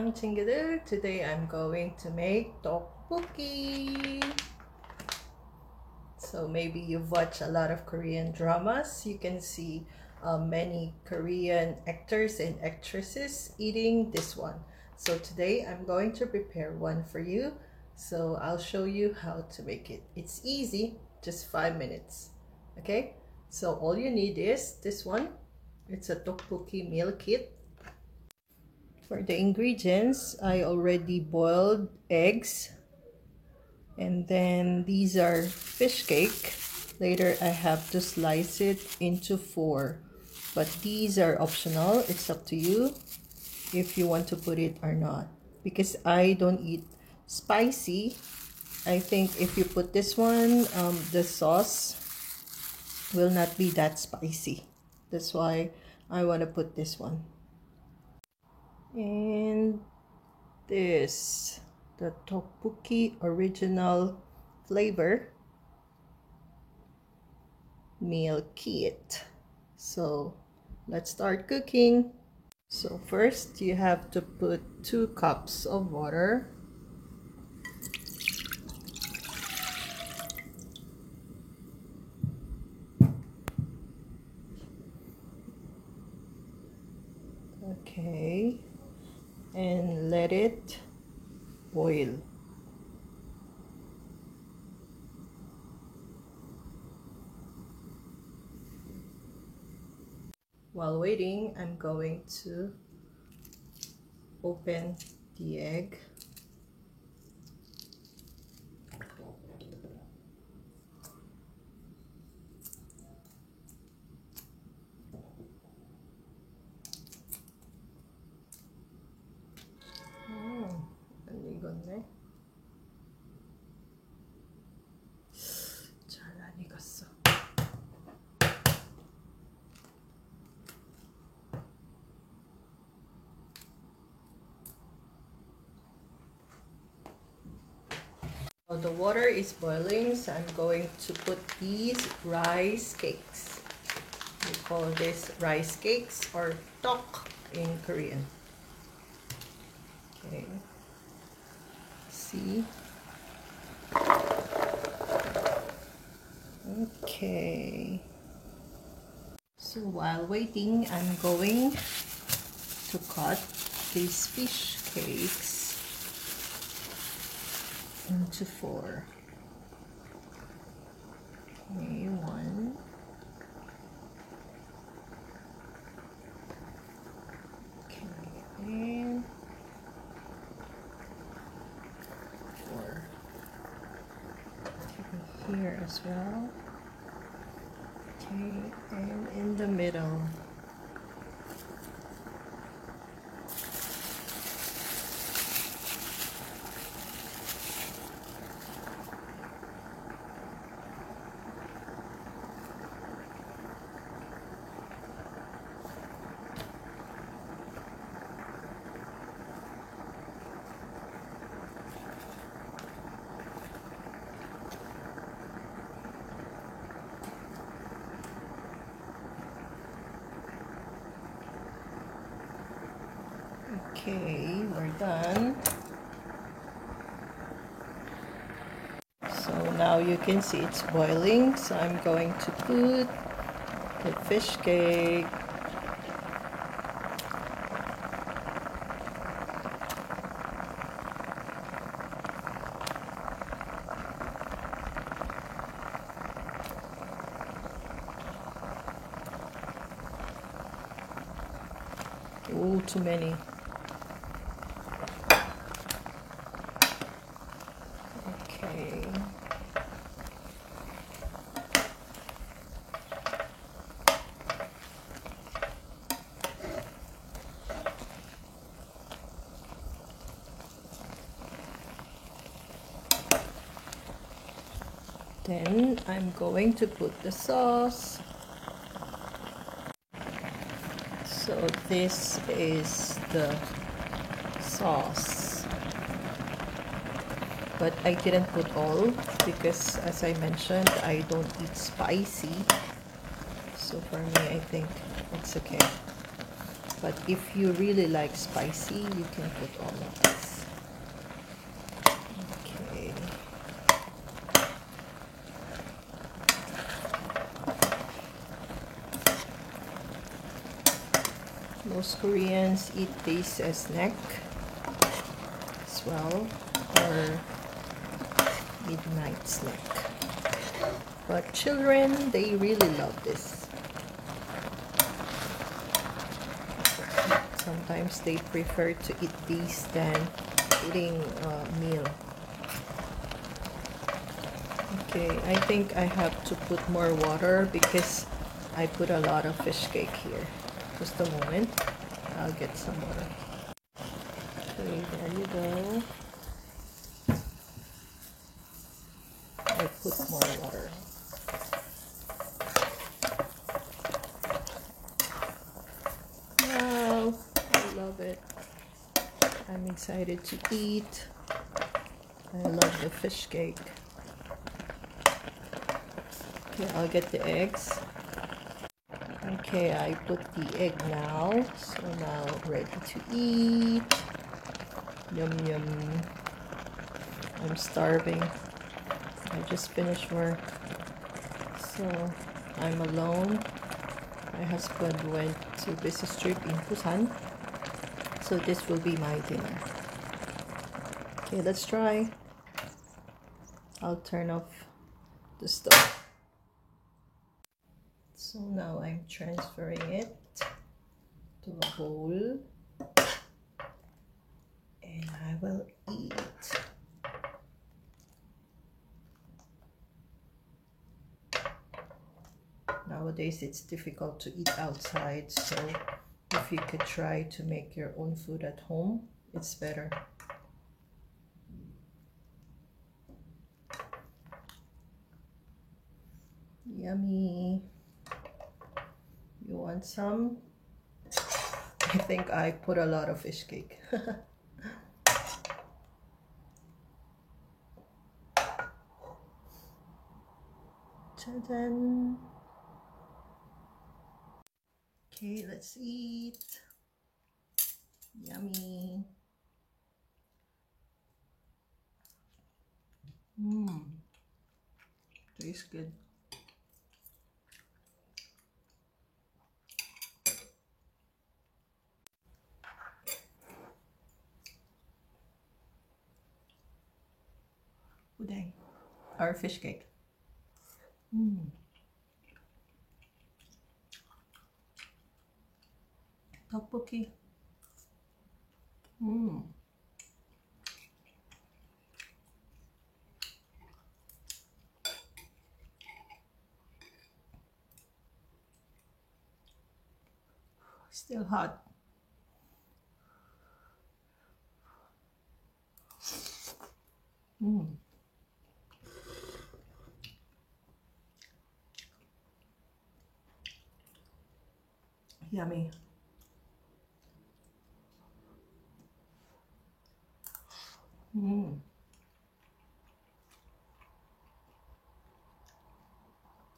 Welcome 친구들. Today I'm going to make tteokbokki. So maybe you've watched a lot of Korean dramas. You can see many Korean actors and actresses eating this one. So today I'm going to prepare one for you. So I'll show you how to make it. It's easy, just 5 minutes. Okay, so all you need is this one. It's a tteokbokki meal kit. For the ingredients, I already boiled eggs, and then these are fish cake. Later I have to slice it into 4, but these are optional. It's up to you if you want to put it or not, because I don't eat spicy. I think if you put this one, the sauce will not be that spicy. That's why I want to put this one. And this, the tteokbokki original flavor meal kit. So let's start cooking. So first you have to put 2 cups of water. Okay, and let it boil. While waiting, I'm going to open the egg. 안 익었네. 잘 안 익었어. The water is boiling, so I'm going to put these rice cakes. We call this rice cakes or tteok in Korean. Okay. See? Okay. So while waiting, I'm going to cut these fish cakes into 4. Okay, 1. Okay, and 4. Okay, here as well. Okay, and in the middle. Okay, we're done. So now you can see it's boiling, so I'm going to put the fish cake. Oh, too many. Okay. Then I'm going to put the sauce. So this is the sauce, but I didn't put all because, as I mentioned, I don't eat spicy, so for me I think it's okay. but if you really like spicy, you can put all of this. Okay. Most Koreans eat this as snack as well, or midnight snack. But children, they really love this. Sometimes they prefer to eat these than eating meal. Okay, I think I have to put more water because I put a lot of fish cake here. Just a moment, I'll get some water. Okay, there you go. I put more water. Wow, I love it. I'm excited to eat. I love the fish cake. Okay, I'll get the eggs. Okay, I put the egg now. So now ready to eat. Yum yum. I'm starving. I just finished work. So I'm alone. My husband went to business trip in Busan. So this will be my dinner. Okay, let's try. I'll turn off the stove. So now I'm transferring it to a bowl. And I will eat. Nowadays it's difficult to eat outside, so if you could try to make your own food at home, it's better. Yummy. You want some? I think I put a lot of fish cake. Ta-da! Okay, let's eat. Yummy. Tastes good. Udang, or fish cake. Tteokbokki. Still hot. Yummy.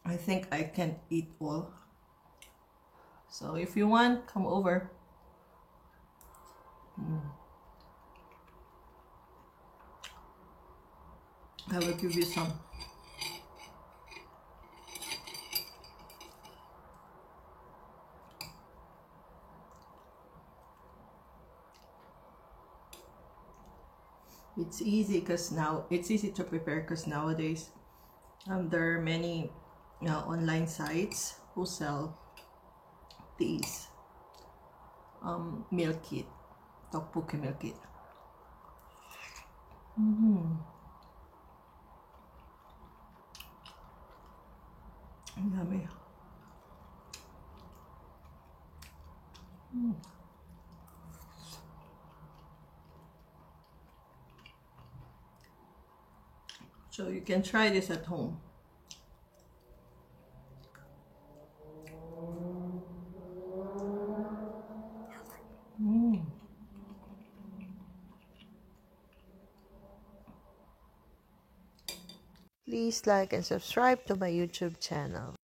I think I can eat all. So if you want, come over. I will give you some. It's easy because now it's easy to prepare because nowadays there are many online sites who sell these meal kit, tteokbokki meal kit. Yummy. So you can try this at home. Please like and subscribe to my YouTube channel.